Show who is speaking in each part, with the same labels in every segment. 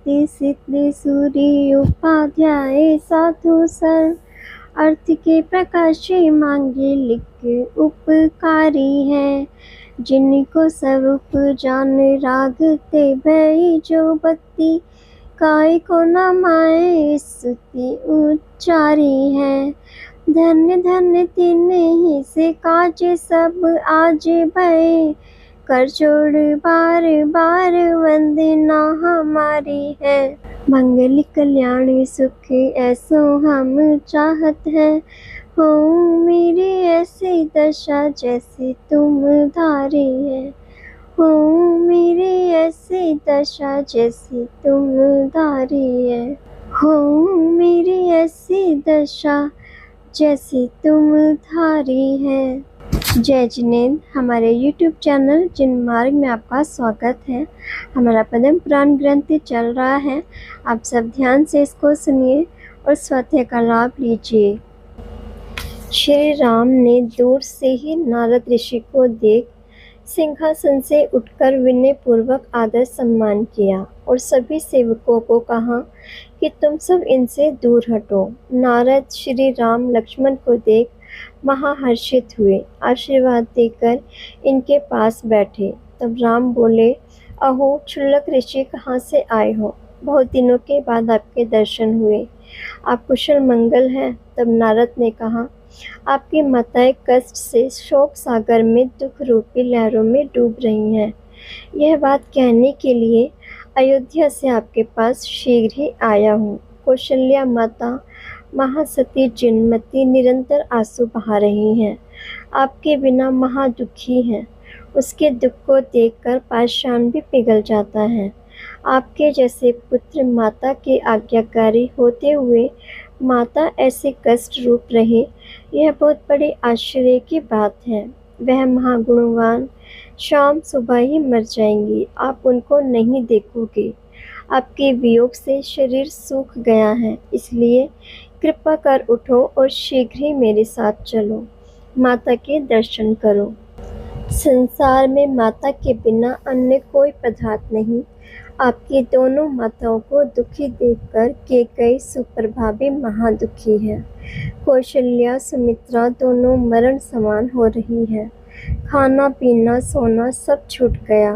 Speaker 1: कीर्ति सिद्धि सूरी उपाध्याय साधु sir अर्थ के प्रकाशी मांगे लिख उपकारी है। जिनको स्वरूप जान रागते भई जो भक्ति काय को न माए स्तुति उच्चारी है। धन्य धन्य तिन्हीं से काज सब आज भय कर जोड़ बार बार वंदना हमारी है। मंगल कल्याण सुख ऐसो हम चाहत है। हो मेरी ऐसी दशा जैसे तुम धारी है। हो मेरी ऐसी दशा जैसी तुम धारी है। हो मेरी ऐसी दशा जैसी तुम धारी है। जय जिनेंद्र। हमारे YouTube चैनल जिनमार्ग में आपका स्वागत है। हमारा पद्म पुराण ग्रंथ चल रहा है। आप सब ध्यान से इसको सुनिए और स्वाध्याय का लाभ लीजिए। श्री राम ने दूर से ही नारद ऋषि को देख सिंहासन से उठकर विनय पूर्वक आदर सम्मान किया और सभी सेवकों को कहा कि तुम सब इनसे दूर हटो। नारद श्री राम लक्ष्मण को देख महाहर्षित हुए, आशीर्वाद देकर इनके पास बैठे। तब राम बोले, अहो क्षुल्लक ऋषि, कहाँ से आए हो? बहुत दिनों के बाद आपके दर्शन हुए। आप कुशल मंगल हैं? तब नारद ने कहा, आपकी माताएं कष्ट से शोक सागर में दुख रूपी लहरों में डूब रही हैं। यह बात कहने के लिए अयोध्या से आपके पास शीघ्र ही आया हूँ। कौशल्या माता महासती जिनमती निरंतर आंसू बहा रही हैं। आपके बिना महादुखी हैं। उसके दुख को देखकर पाषाण भी पिघल जाता है। आपके जैसे पुत्र माता के आज्ञाकारी होते हुए माता ऐसे कष्ट रूप रहे, यह बहुत बड़ी आश्चर्य की बात है। वह महागुणवान शाम सुबह ही मर जाएंगी, आप उनको नहीं देखोगे। आपके वियोग से शरीर सूख गया है, इसलिए कृपा कर उठो और शीघ्र ही मेरे साथ चलो, माता के दर्शन करो। संसार में माता के बिना अन्य कोई पदार्थ नहीं। आपकी दोनों माताओं को दुखी देखकर कैकेयी सुप्रभा भी महादुखी है। कौशल्या सुमित्रा दोनों मरण समान हो रही है। खाना पीना सोना सब छूट गया।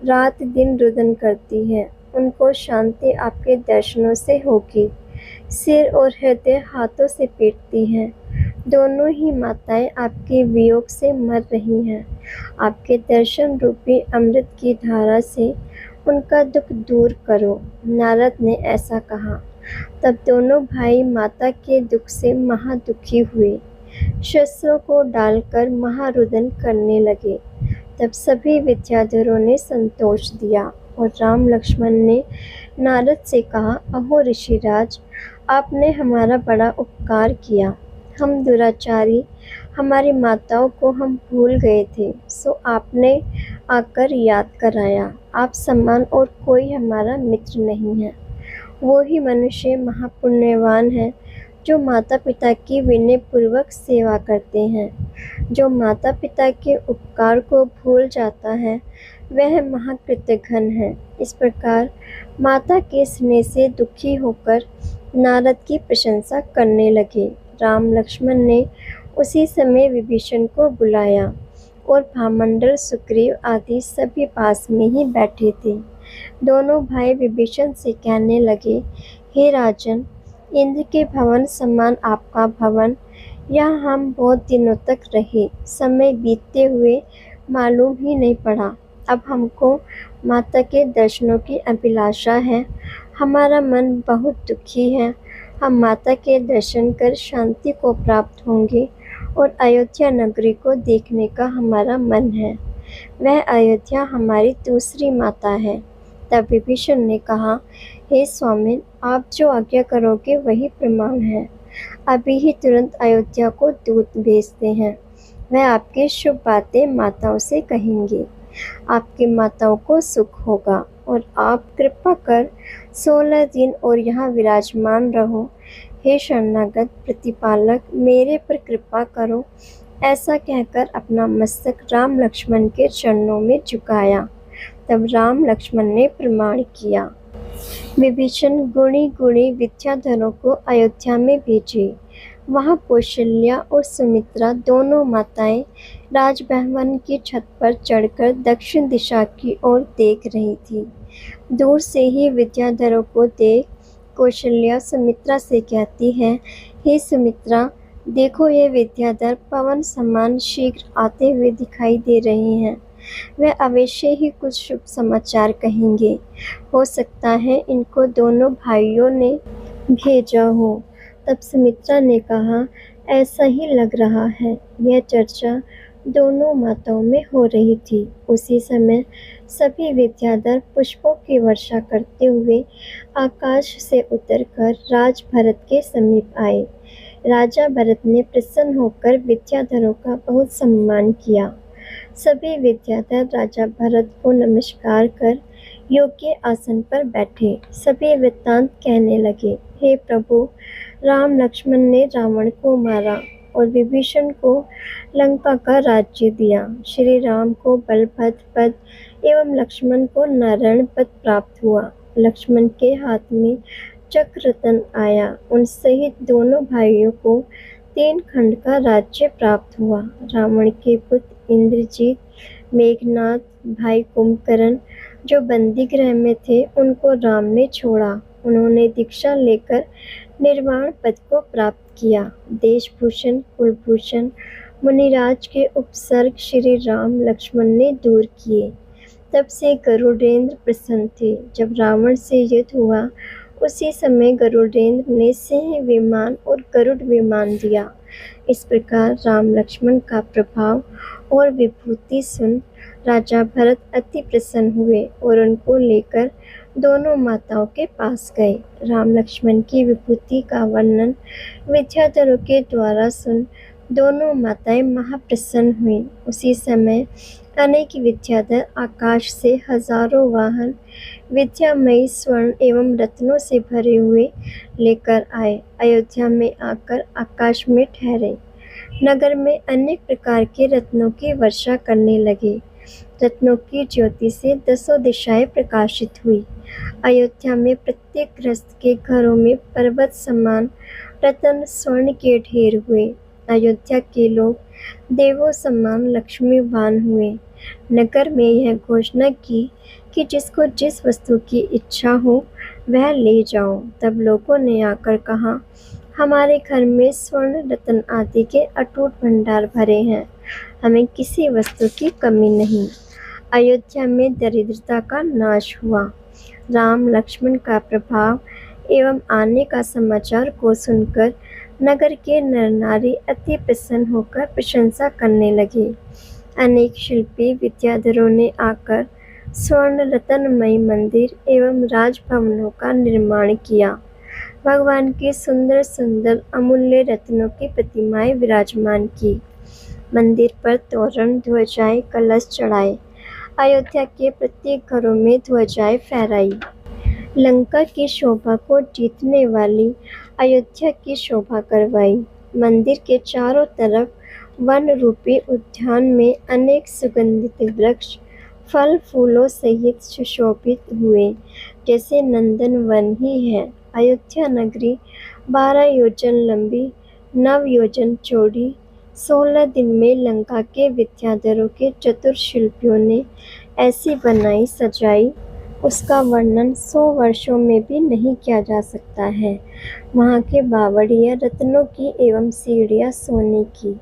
Speaker 1: रात दिन रुदन करती है। उनको शांति आपके दर्शनों से होगी। सिर और हृदय हाथों से पीटती हैं। दोनों ही माताएं आपके वियोग से मर रही हैं। आपके दर्शन रूपी अमृत की धारा से उनका दुख दूर करो। नारद ने ऐसा कहा। तब दोनों भाई माता के दुख से महादुखी हुए, शस्त्रों को डालकर महारुदन करने लगे। तब सभी विद्याधरों ने संतोष दिया और राम लक्ष्मण ने नारद से कहा, अहो ऋषिराज, आपने हमारा बड़ा उपकार किया। हम दुराचारी, हमारी माताओं को हम भूल गए थे, सो आपने आकर याद कराया। आप समान और कोई हमारा मित्र नहीं है। वो ही मनुष्य महापुण्यवान है जो माता पिता की विनय पूर्वक सेवा करते हैं। जो माता पिता के उपकार को भूल जाता है वह महाकृतघ्न है। इस प्रकार माता के स्नेह से दुखी होकर नारद की प्रशंसा करने लगे। राम लक्ष्मण ने उसी समय विभीषण को बुलाया और भामंडल सुग्रीव आदि सभी पास में ही बैठे थे। दोनों भाई विभीषण से कहने लगे, हे राजन, इंद्र के भवन समान आपका भवन, यहाँ हम बहुत दिनों तक रहे। समय बीतते हुए मालूम ही नहीं पड़ा। अब हमको माता के दर्शनों की अभिलाषा है। हमारा मन बहुत दुखी है। हम माता के दर्शन कर शांति को प्राप्त होंगे और अयोध्या नगरी को देखने का हमारा मन है। वह अयोध्या हमारी दूसरी माता है। तब विभीषण ने कहा, हे स्वामिन, आप जो आज्ञा करोगे वही प्रमाण है। अभी ही तुरंत अयोध्या को दूत भेजते हैं। वह आपकी शुभ बातें माताओं से कहेंगे। आपकी माताओं को सुख होगा और आप कृपा कर 16 दिन और यहाँ विराजमान रहो। हे शरणागत प्रतिपालक, मेरे पर कृपा करो। ऐसा कहकर अपना मस्तक राम लक्ष्मण के चरणों में झुकाया। तब राम लक्ष्मण ने प्रमाण किया। विभीषण गुणी गुणी विद्याधरों को अयोध्या में भेजे। वहाँ कौशल्या और सुमित्रा दोनों माताएं राजभवन की छत पर चढ़कर दक्षिण दिशा की ओर देख रही थी। दूर से ही विद्याधरों को देख कौशल्या सुमित्रा से कहती है, हे सुमित्रा, देखो ये विद्याधर पवन समान शीघ्र आते हुए दिखाई दे रहे हैं। वे अवश्य ही कुछ शुभ समाचार कहेंगे। हो सकता है इनको दोनों भाइयों ने भेजा हो। तब सुमित्रा ने कहा, ऐसा ही लग रहा है। यह चर्चा दोनों माताओं में हो रही थी। उसी समय सभी विद्याधर पुष्पों की वर्षा करते हुए आकाश से उतरकर राज भरत के समीप आए। राजा भरत ने प्रसन्न होकर विद्याधरों का बहुत सम्मान किया। सभी विद्याधर राजा भरत को नमस्कार कर योग्य आसन पर बैठे। सभी वृत्तांत कहने लगे, हे प्रभु, राम लक्ष्मण ने रावण को मारा और विभीषण को लंका का राज्य दिया। श्री राम को बलभद्र पद एवं लक्ष्मण को नारायण पद प्राप्त हुआ। लक्ष्मण के हाथ में चक्ररत्न आया। उन सहित दोनों भाइयों को 3 खंड का राज्य प्राप्त हुआ। रावण के पुत्र इंद्रजीत, मेघनाथ, भाई कुंभकर्ण जो बंदी गृह में थे, उनको राम ने छोड़ा। उन्होंने दीक्षा लेकर निर्वाण पद को प्राप्त किया। देशभूषण, कुलभूषण, मुनिराज के उपसर्ग श्री राम लक्ष्मण ने दूर किए। तब से गरुड़ेंद्र प्रसन्न थे। जब रावण से युद्ध हुआ, उसी समय गरुड़ेंद्र ने सिंह विमान और गरुड़ विमान दिया। इस प्रकार राम लक्ष्मण का प्रभाव और विभूति सुन राजा भरत अति प्रसन्न हुए और उनको लेकर दोनों माताओं के पास गए। राम लक्ष्मण की विभूति का वर्णन विद्याधरों के द्वारा सुन दोनों माताएं महाप्रसन्न हुई। उसी समय अनेक विद्याधर आकाश से हजारों वाहन विद्यामयी स्वर्ण एवं रत्नों से भरे हुए लेकर आए। अयोध्या में आकर आकाश में ठहरे। नगर में अनेक प्रकार के रत्नों की वर्षा करने लगे। रत्नों की ज्योति से 10 दिशाएं प्रकाशित हुई। अयोध्या में प्रत्येक गृहस्थ के घरों में पर्वत समान रत्न स्वर्ण के ढेर हुए। अयोध्या के लोग देवों समान लक्ष्मीवान हुए। नगर में यह घोषणा की कि जिसको जिस वस्तु की इच्छा हो वह ले जाओ। तब लोगों ने आकर कहा, हमारे घर में स्वर्ण रत्न आदि के अटूट भंडार भरे हैं, हमें किसी वस्तु की कमी नहीं। अयोध्या में दरिद्रता का नाश हुआ। राम लक्ष्मण का प्रभाव एवं आने का समाचार को सुनकर नगर के नर नारी अति प्रसन्न होकर प्रशंसा करने लगे। अनेक शिल्पी विद्याधरों ने आकर स्वर्ण रत्नमयी मंदिर एवं राजभवनों का निर्माण किया। भगवान की सुंदर सुंदर अमूल्य रत्नों की प्रतिमाएं विराजमान की। मंदिर पर तोरण, ध्वजाएं, कलश चढ़ाए। अयोध्या के प्रत्येक घरों में ध्वजाएं फहराई। लंका की शोभा को जीतने वाली अयोध्या की शोभा करवाई। मंदिर के चारों तरफ वन रूपी उद्यान में अनेक सुगंधित वृक्ष फल फूलों सहित सुशोभित हुए, जैसे नंदन वन ही है। अयोध्या नगरी 12 योजन लंबी, 9 योजन चौड़ी, 16 दिन में लंका के विद्याधरों के चतुर शिल्पियों ने ऐसी बनाई सजाई, उसका वर्णन 100 वर्षों में भी नहीं किया जा सकता है। वहाँ के बावड़ियाँ रत्नों की एवं सीढ़ियाँ सोने की,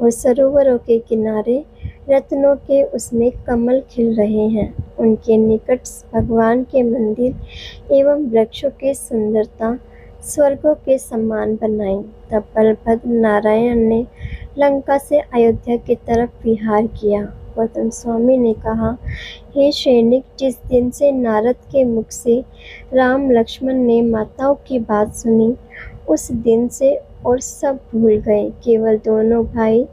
Speaker 1: और सरोवरों के किनारे रत्नों के उसमें कमल खिल रहे हैं। उनके निकट भगवान के मंदिर एवं वृक्षों की सुंदरता स्वर्गों के समान बनाई। तब बलभद्र नारायण ने लंका से अयोध्या की तरफ विहार किया। गौतम स्वामी ने कहा, हे सैनिक, जिस दिन से नारद के मुख से राम लक्ष्मण ने माताओं की बात सुनी, उस दिन से और सब भूल गए। केवल दोनों भाई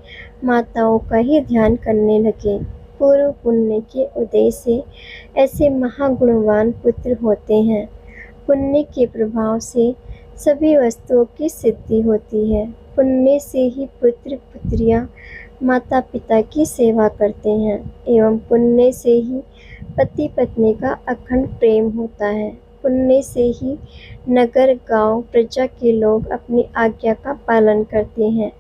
Speaker 1: माताओं का ही ध्यान करने लगे। पूर्व पुण्य के उदय से ऐसे महागुणवान पुत्र होते हैं। पुण्य के प्रभाव से सभी वस्तुओं की सिद्धि होती है। पुण्य से ही पुत्र पुत्रियां माता पिता की सेवा करते हैं एवं पुण्य से ही पति पत्नी का अखंड प्रेम होता है। पुण्य से ही नगर गांव प्रजा के लोग अपनी आज्ञा का पालन करते हैं।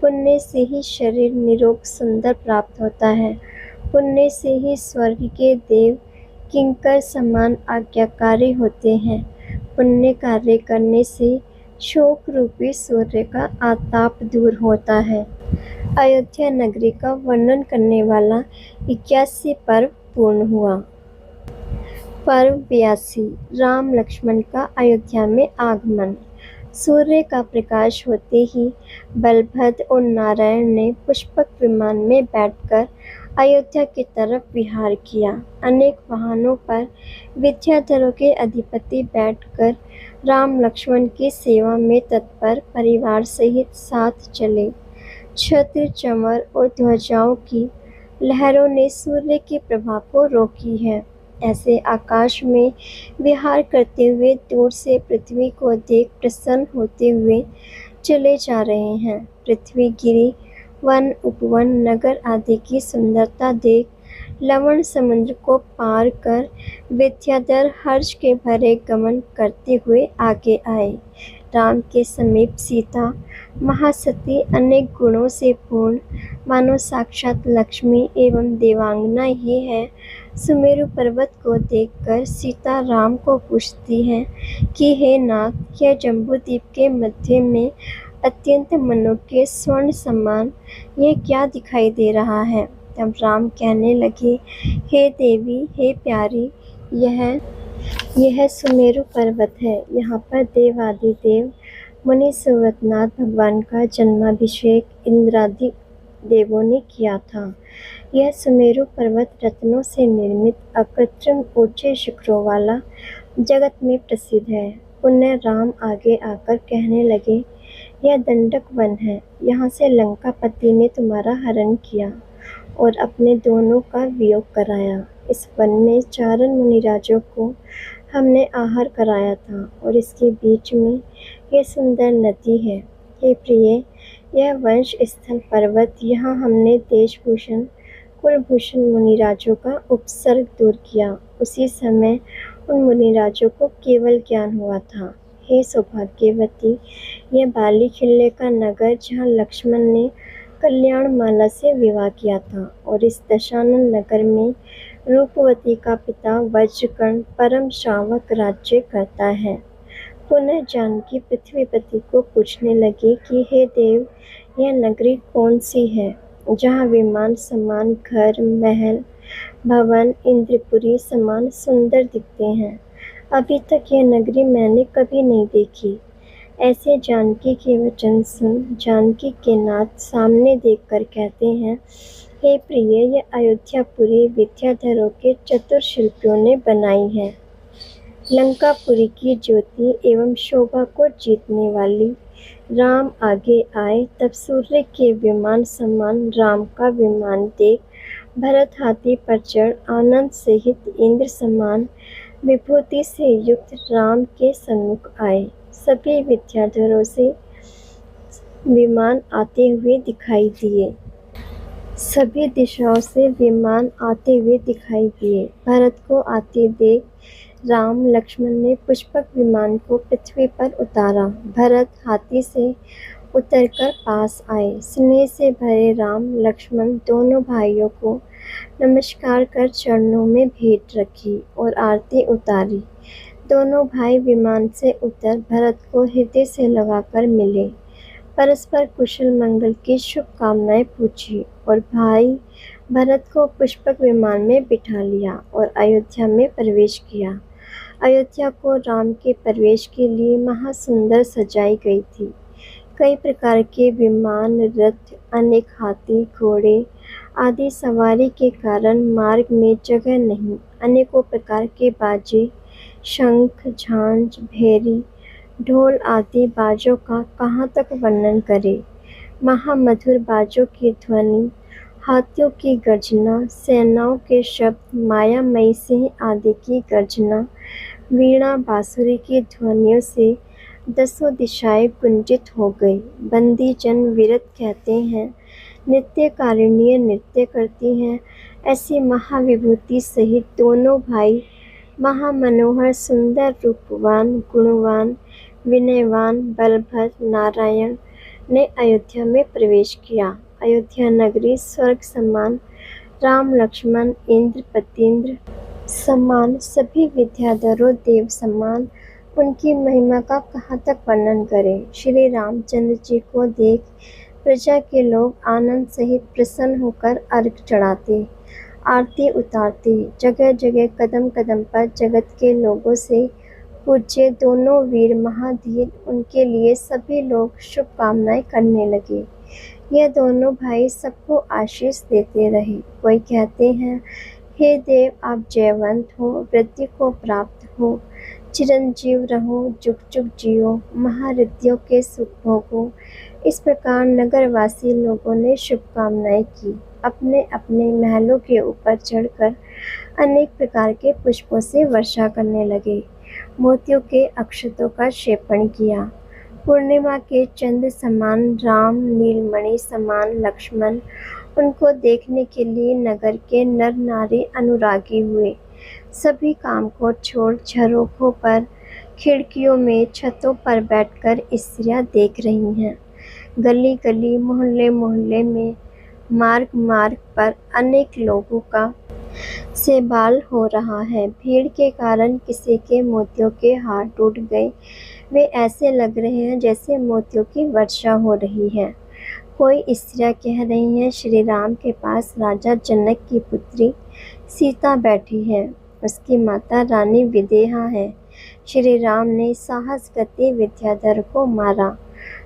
Speaker 1: पुण्य से ही शरीर निरोग सुंदर प्राप्त होता है। पुण्य से ही स्वर्ग के देव किंकर समान आज्ञाकारी होते हैं। पुण्य कार्य करने से शोक रूपी सूर्य का आताप दूर होता है। अयोध्या नगरी का वर्णन करने वाला 81 पर्व पूर्ण हुआ। पर्व 82 राम लक्ष्मण का अयोध्या में आगमन। सूर्य का प्रकाश होते ही बलभद्र और नारायण ने पुष्पक विमान में बैठकर अयोध्या की तरफ विहार किया। अनेक वाहनों पर विद्याधरों के अधिपति बैठकर राम लक्ष्मण की सेवा में तत्पर परिवार सहित साथ चले। छत्र चमर और ध्वजाओं की लहरों ने सूर्य के प्रभाव को रोकी है। ऐसे आकाश में विहार करते हुए दूर से पृथ्वी को देख प्रसन्न होते हुए चले जा रहे हैं। पृथ्वी गिरी वन उपवन नगर आदि की सुंदरता देख लवण समुद्र को पार कर विद्याधर हर्ष के भरे गमन करते हुए आगे आए। राम के समीप सीता महासती अनेक गुणों से पूर्ण मानो साक्षात लक्ष्मी एवं देवांगना ही है। सुमेरु पर्वत को देखकर सीता राम को पूछती है कि हे नाथ, यह जम्बूद्वीप के मध्य में अत्यंत मनोज्ञ स्वर्ण समान यह क्या दिखाई दे रहा है। तब राम कहने लगे, हे देवी, हे प्यारी, यह सुमेरु पर्वत है। यहाँ पर देवादिदेव मुनि सुव्रतनाथ भगवान का जन्माभिषेक इंद्रादि देवों ने किया था। यह सुमेरु पर्वत रत्नों से निर्मित अकृत्रिम ऊंचे शिखरों वाला जगत में प्रसिद्ध है। पुण्य राम आगे आकर कहने लगे, यह दंडक वन है। यहाँ से लंकापति ने तुम्हारा हरण किया और अपने दोनों का वियोग कराया। इस वन में चारण मुनिराजों को हमने आहार कराया था और इसके बीच में यह सुंदर नदी है। हे प्रिय, यह वंश स्थल पर्वत, यहाँ हमने देशभूषण कुलभूषण मुनिराजों का उपसर्ग दूर किया। उसी समय उन मुनिराजों को केवल ज्ञान हुआ था। हे सौभाग्यवती, यह बाली खिलने का नगर जहाँ लक्ष्मण ने कल्याणमाला से विवाह किया था और इस दशानन नगर में रूपवती का पिता वज्रकर्ण परम श्रावक राज्य करता है। पुनः जानकी पृथ्वीपति को पूछने लगी कि हे देव, यह नगरी कौन सी है जहाँ विमान समान घर महल भवन इंद्रपुरी समान सुंदर दिखते हैं। अभी तक यह नगरी मैंने कभी नहीं देखी। ऐसे जानकी के वचन सुन जानकी के नाथ सामने देखकर कहते हैं, हे प्रिय, यह अयोध्यापुरी विद्याधरों के चतुर शिल्पियों ने बनाई है। लंकापुरी की ज्योति एवं शोभा को जीतने वाली। राम आगे आए तब सूर्य के विमान समान राम का विमान देख भरत हाथी पर चढ़ आनंद सहित इंद्र समान विभूति से युक्त राम के सम्मुख आए। सभी विद्याधरों से विमान आते हुए दिखाई दिए। सभी दिशाओं से विमान आते हुए दिखाई दिए। भरत को आते देख राम लक्ष्मण ने पुष्पक विमान को पृथ्वी पर उतारा। भरत हाथी से उतरकर पास आए। स्नेह से भरे राम लक्ष्मण दोनों भाइयों को नमस्कार कर चरणों में भेंट रखी और आरती उतारी। दोनों भाई विमान से उतर भरत को हृदय से लगाकर मिले, परस्पर कुशल मंगल की शुभकामनाएं पूछी और भाई भरत को पुष्पक विमान में बिठा लिया और अयोध्या में प्रवेश किया। अयोध्या को राम के प्रवेश के लिए महासुंदर सजाई गई थी। कई प्रकार के विमान रथ अनेक हाथी घोड़े आदि सवारी के कारण मार्ग में जगह नहीं। अनेकों प्रकार के बाजे शंख झांझ भेरी ढोल आदि बाजों का कहाँ तक वर्णन करें। महामधुर बाजों की ध्वनि हाथियों की गर्जना सेनाओं के शब्द मायामयी सिंह आदि की गर्जना वीणा बांसुरी की ध्वनियों से दसों दिशाएं गुंजित हो गई। बंदी जन विरत कहते हैं, नृत्यकारिणियाँ नृत्य करती हैं। ऐसी महाविभूति सहित दोनों भाई महामनोहर सुंदर रूपवान गुणवान विनयवान बलभद्र नारायण ने अयोध्या में प्रवेश किया। अयोध्या नगरी स्वर्ग समान, राम लक्ष्मण इंद्र पतीन्द्र समान, सभी विद्याधरों देव समान, उनकी महिमा का कहाँ तक वर्णन करें। श्री रामचंद्र जी को देख प्रजा के लोग आनंद सहित प्रसन्न होकर अर्घ चढ़ाते, आरती उतारते। जगह जगह कदम कदम पर जगत के लोगों से पूज्य दोनों वीर महाधीर, उनके लिए सभी लोग शुभकामनाएं करने लगे। यह दोनों भाई सबको आशीष देते रहे। कोई कहते हैं, हे देव आप जयवंत हो, वृद्धि को प्राप्त हो, चिरंजीव रहो, जुग जुग जियो, महारिद्धियों के सुख भोगो। इस प्रकार नगरवासी लोगों ने शुभकामनाएं की। अपने अपने महलों के ऊपर चढ़कर अनेक प्रकार के पुष्पों से वर्षा करने लगे। मोतियों के अक्षतों का क्षेपण किया। पूर्णिमा के चंद्र समान राम, नीलमणि समान लक्ष्मण, उनको देखने के लिए नगर के नर नारी अनुरागी हुए। सभी काम को छोड़ झरोखों पर, खिड़कियों में, छतों पर बैठकर स्त्रियां देख रही हैं। गली गली, मोहल्ले मोहल्ले में, मार्ग मार्ग पर अनेक लोगों का सेबाल हो रहा है। भीड़ के कारण किसी के मोतियों के हार टूट गए। वे ऐसे लग रहे हैं जैसे मोतियों की वर्षा हो रही है। कोई स्त्रियां कह रही हैं, श्री राम के पास राजा जनक की पुत्री सीता बैठी है, उसकी माता रानी विदेहा है। श्री राम ने साहसगति विद्याधर को मारा,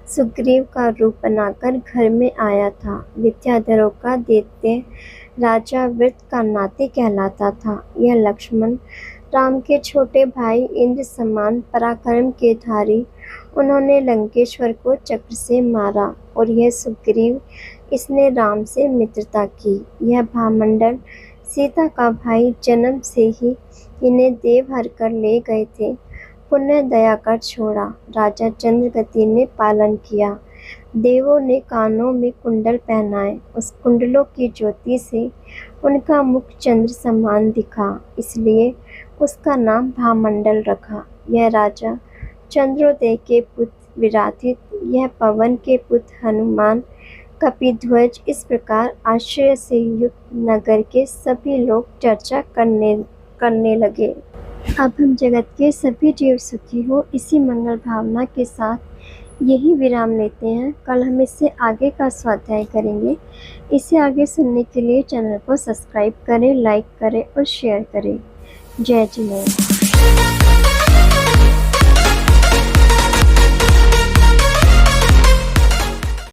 Speaker 1: सुग्रीव का रूप बनाकर घर में आया था। विद्याधरों का दैत्य राजा वृत्त का नाती कहलाता था। यह लक्ष्मण राम के छोटे भाई, इंद्र समान पराक्रम के धारी, उन्होंने लंकेश्वर को चक्र से मारा। और यह सुग्रीव, इसने राम से मित्रता की। यह भामंडल सीता का भाई, जन्म से ही इन्हें देव हर कर ले गए थे, पुण्य दया कर छोड़ा। राजा चंद्रगति ने पालन किया। देवों ने कानों में कुंडल पहनाए, उस कुंडलों की ज्योति से उनका मुख चंद्र समान दिखा, इसलिए उसका नाम भामंडल रखा। यह राजा चंद्रोदय के पुत्र विराथित, यह पवन के पुत्र हनुमान, कपिध्वज। इस प्रकार आश्चर्य से युक्त नगर के सभी लोग चर्चा करने लगे। अब हम जगत के सभी जीव सुखी हो, इसी मंगल भावना के साथ यही विराम लेते हैं। कल हम इससे आगे का स्वाध्याय करेंगे। इसे आगे सुनने के लिए चैनल को सब्सक्राइब करें, लाइक करें और शेयर करें। जय जिनेन्द्र।